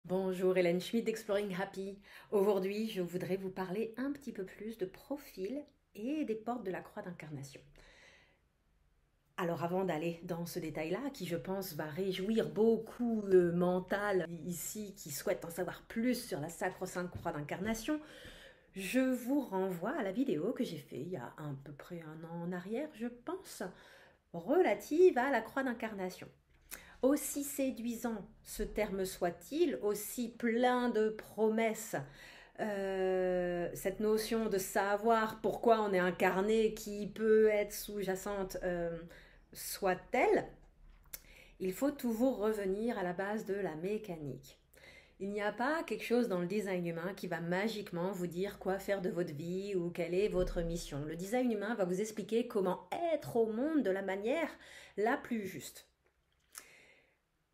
Bonjour Hélène Schmidt d'Exploring Happy. Aujourd'hui, je voudrais vous parler un petit peu plus de profil et des portes de la croix d'incarnation. Alors avant d'aller dans ce détail-là, qui je pense va réjouir beaucoup le mental ici qui souhaite en savoir plus sur la sacro-sainte croix d'incarnation, je vous renvoie à la vidéo que j'ai faite il y a à peu près un an en arrière, je pense, relative à la croix d'incarnation. Aussi séduisant ce terme soit-il, aussi plein de promesses, cette notion de savoir pourquoi on est incarné qui peut être sous-jacente soit-elle, il faut toujours revenir à la base de la mécanique. Il n'y a pas quelque chose dans le design humain qui va magiquement vous dire quoi faire de votre vie ou quelle est votre mission. Le design humain va vous expliquer comment être au monde de la manière la plus juste.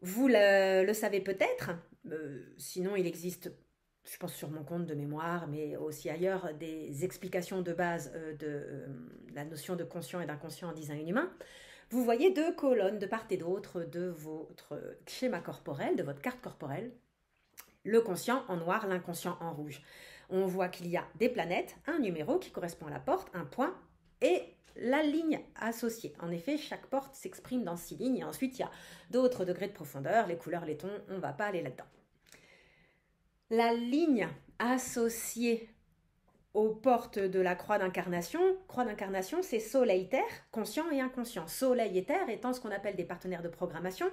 Vous le savez peut-être, sinon il existe, je pense sur mon compte de mémoire, mais aussi ailleurs, des explications de base de la notion de conscient et d'inconscient en design humain. Vous voyez deux colonnes de part et d'autre de votre schéma corporel, de votre carte corporelle. Le conscient en noir, l'inconscient en rouge. On voit qu'il y a des planètes, un numéro qui correspond à la porte, un point, et la ligne associée. En effet, chaque porte s'exprime dans 6 lignes, et ensuite il y a d'autres degrés de profondeur, les couleurs, les tons, on ne va pas aller là-dedans. La ligne associée aux portes de la croix d'incarnation, c'est soleil-terre, conscient et inconscient. Soleil et terre étant ce qu'on appelle des partenaires de programmation.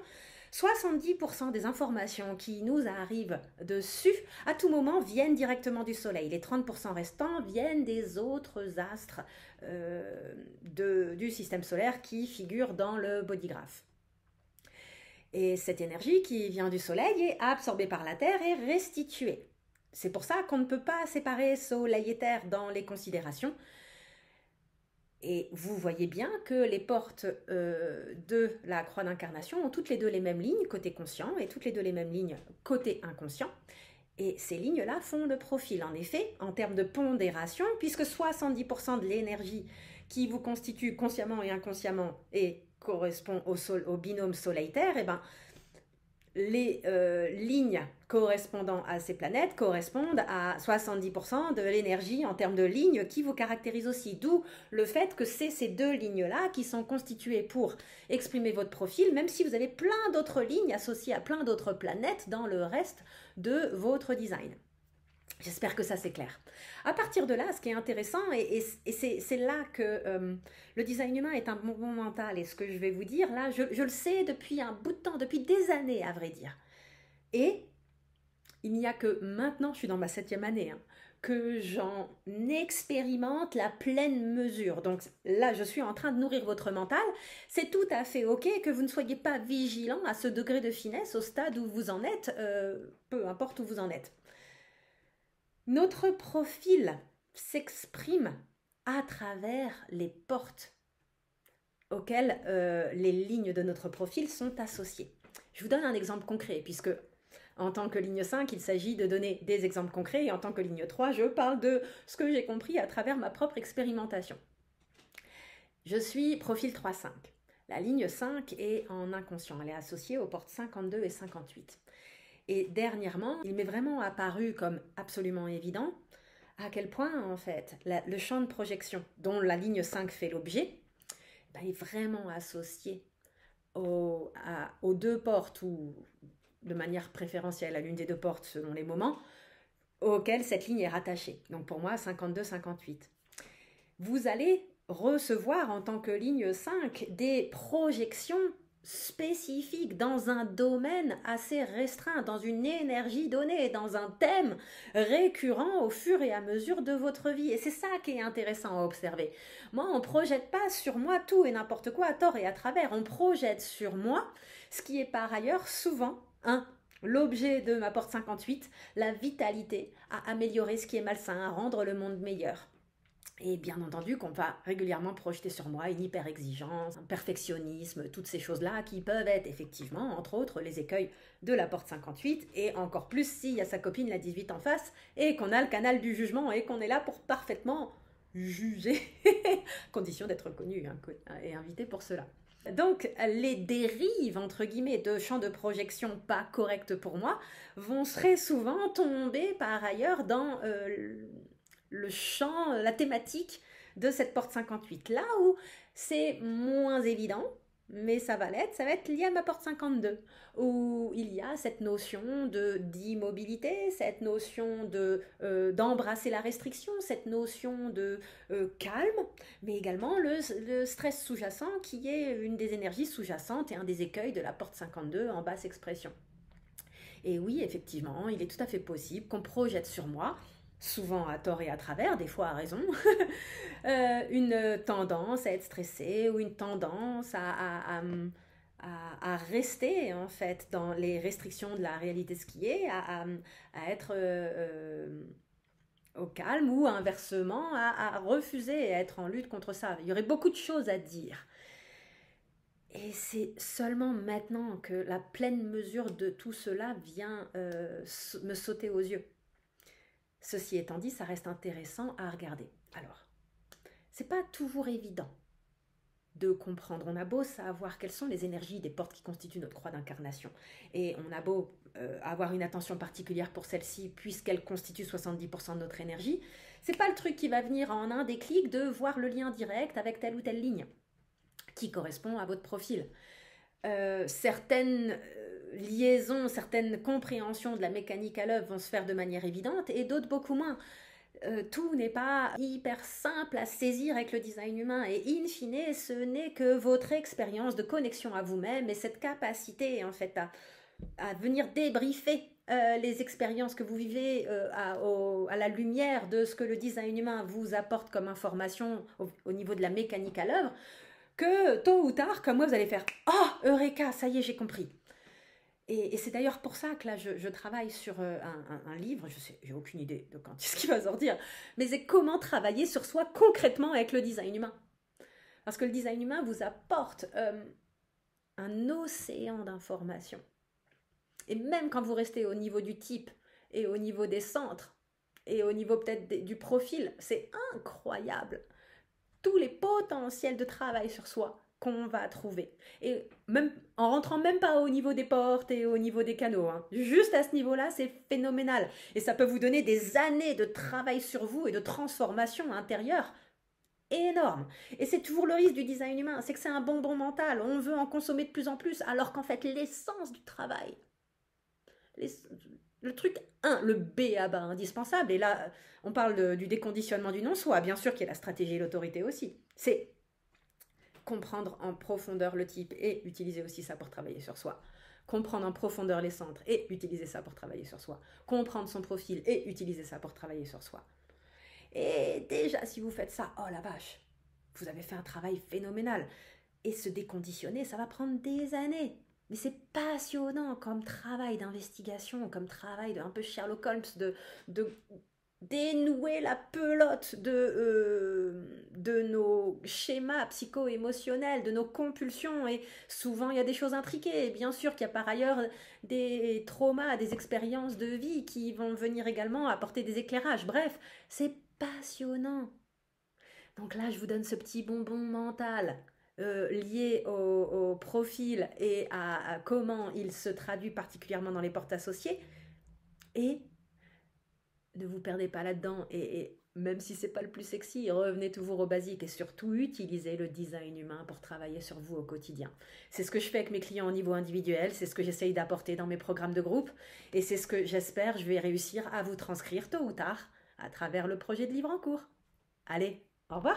70% des informations qui nous arrivent dessus, à tout moment, viennent directement du soleil. Les 30% restants viennent des autres astres du système solaire qui figurent dans le bodygraph. Et cette énergie qui vient du soleil est absorbée par la terre et restituée. C'est pour ça qu'on ne peut pas séparer soleil et terre dans les considérations. Et vous voyez bien que les portes de la croix d'incarnation ont toutes les deux les mêmes lignes côté conscient et toutes les deux les mêmes lignes côté inconscient. Et ces lignes-là font le profil. En effet, en termes de pondération, puisque 70% de l'énergie qui vous constitue consciemment et inconsciemment et correspond au binôme soleil-terre, eh ben, les lignes correspondant à ces planètes correspondent à 70% de l'énergie en termes de lignes qui vous caractérise aussi. D'où le fait que c'est ces deux lignes-là qui sont constituées pour exprimer votre profil, même si vous avez plein d'autres lignes associées à plein d'autres planètes dans le reste de votre design. J'espère que ça c'est clair. À partir de là, ce qui est intéressant, et c'est là que le design humain est un mouvement mental, et ce que je vais vous dire là, je le sais depuis un bout de temps, depuis des années à vrai dire. Et il n'y a que maintenant, je suis dans ma 7e année, que j'en expérimente la pleine mesure. Donc là, je suis en train de nourrir votre mental. C'est tout à fait ok que vous ne soyez pas vigilant à ce degré de finesse au stade où vous en êtes, peu importe où vous en êtes. Notre profil s'exprime à travers les portes auxquelles les lignes de notre profil sont associées. Je vous donne un exemple concret, puisque en tant que ligne 5, il s'agit de donner des exemples concrets, et en tant que ligne 3, je parle de ce que j'ai compris à travers ma propre expérimentation. Je suis profil 3-5. La ligne 5 est en inconscient, elle est associée aux portes 52 et 58. Et dernièrement, il m'est vraiment apparu comme absolument évident à quel point, en fait, le champ de projection dont la ligne 5 fait l'objet est vraiment associé aux deux portes ou de manière préférentielle à l'une des deux portes selon les moments auxquels cette ligne est rattachée. Donc pour moi, 52-58. Vous allez recevoir en tant que ligne 5 des projections spécifique dans un domaine assez restreint, dans une énergie donnée, dans un thème récurrent au fur et à mesure de votre vie. Et c'est ça qui est intéressant à observer. Moi, on ne projette pas sur moi tout et n'importe quoi à tort et à travers. On projette sur moi ce qui est par ailleurs souvent l'objet de ma porte 58, la vitalité à améliorer ce qui est malsain, à rendre le monde meilleur. Et bien entendu qu'on va régulièrement projeter sur moi une hyper-exigence, un perfectionnisme, toutes ces choses-là qui peuvent être effectivement, entre autres, les écueils de la porte 58, et encore plus s'il y a sa copine la 18 en face, et qu'on a le canal du jugement, et qu'on est là pour parfaitement jugé, condition d'être connu hein, et invité pour cela. Donc, les dérives, entre guillemets, de champs de projection pas corrects pour moi vont très souvent tomber par ailleurs dans le champ, la thématique de cette porte 58. Là où c'est moins évident, mais ça va être lié à ma porte 52, où il y a cette notion d'immobilité, cette notion d'embrasser la restriction, cette notion de calme, mais également le stress sous-jacent qui est une des énergies sous-jacentes et un des écueils de la porte 52 en basse expression. Et oui, effectivement, il est tout à fait possible qu'on projette sur moi, souvent à tort et à travers, des fois à raison, une tendance à être stressée ou une tendance à rester en fait dans les restrictions de la réalité ce qui est, à être au calme ou inversement à refuser et à être en lutte contre ça. Il y aurait beaucoup de choses à dire. Et c'est seulement maintenant que la pleine mesure de tout cela vient me sauter aux yeux. Ceci étant dit, ça reste intéressant à regarder. Alors, c'est pas toujours évident de comprendre. On a beau savoir quelles sont les énergies des portes qui constituent notre croix d'incarnation. Et on a beau avoir une attention particulière pour celle-ci, puisqu'elle constitue 70% de notre énergie, c'est pas le truc qui va venir en un déclic de voir le lien direct avec telle ou telle ligne qui correspond à votre profil. Certaines liaisons, certaines compréhensions de la mécanique à l'œuvre vont se faire de manière évidente et d'autres beaucoup moins. Tout n'est pas hyper simple à saisir avec le design humain et in fine, ce n'est que votre expérience de connexion à vous-même et cette capacité en fait à venir débriefer les expériences que vous vivez à la lumière de ce que le design humain vous apporte comme information au niveau de la mécanique à l'œuvre, que tôt ou tard, comme moi, vous allez faire « Ah, Eureka, ça y est, j'ai compris !» Et c'est d'ailleurs pour ça que là, je travaille sur un livre, j'ai aucune idée de quand est-ce qu'il va sortir, mais c'est comment travailler sur soi concrètement avec le design humain. Parce que le design humain vous apporte un océan d'informations. Et même quand vous restez au niveau du type et au niveau des centres et au niveau peut-être du profil, c'est incroyable. Tous les potentiels de travail sur soi qu'on va trouver. Et même en rentrant même pas au niveau des portes et au niveau des canaux. Hein. Juste à ce niveau-là, c'est phénoménal. Et ça peut vous donner des années de travail sur vous et de transformation intérieure énorme. Et c'est toujours le risque du design humain, c'est que c'est un bonbon mental. On veut en consommer de plus en plus, alors qu'en fait, l'essence du travail, le truc 1, le B à bas indispensable, et là on parle du déconditionnement du non-soi, bien sûr qu'il y a la stratégie et l'autorité aussi, c'est comprendre en profondeur le type et utiliser aussi ça pour travailler sur soi, comprendre en profondeur les centres et utiliser ça pour travailler sur soi, comprendre son profil et utiliser ça pour travailler sur soi. Et déjà si vous faites ça, oh la vache, vous avez fait un travail phénoménal. Et se déconditionner, ça va prendre des années. Mais c'est passionnant comme travail d'investigation, comme travail un peu Sherlock Holmes, de dénouer la pelote de nos schémas psycho-émotionnels, de nos compulsions. Et souvent, il y a des choses intriquées. Et bien sûr qu'il y a par ailleurs des traumas, des expériences de vie qui vont venir également apporter des éclairages. Bref, c'est passionnant. Donc là, je vous donne ce petit bonbon mental. Lié au profil et à comment il se traduit particulièrement dans les portes associées. Et ne vous perdez pas là-dedans. Et même si c'est pas le plus sexy, revenez toujours au basique et surtout utilisez le design humain pour travailler sur vous au quotidien. C'est ce que je fais avec mes clients au niveau individuel, c'est ce que j'essaye d'apporter dans mes programmes de groupe et c'est ce que j'espère je vais réussir à vous transcrire tôt ou tard à travers le projet de livre en cours. Allez, au revoir!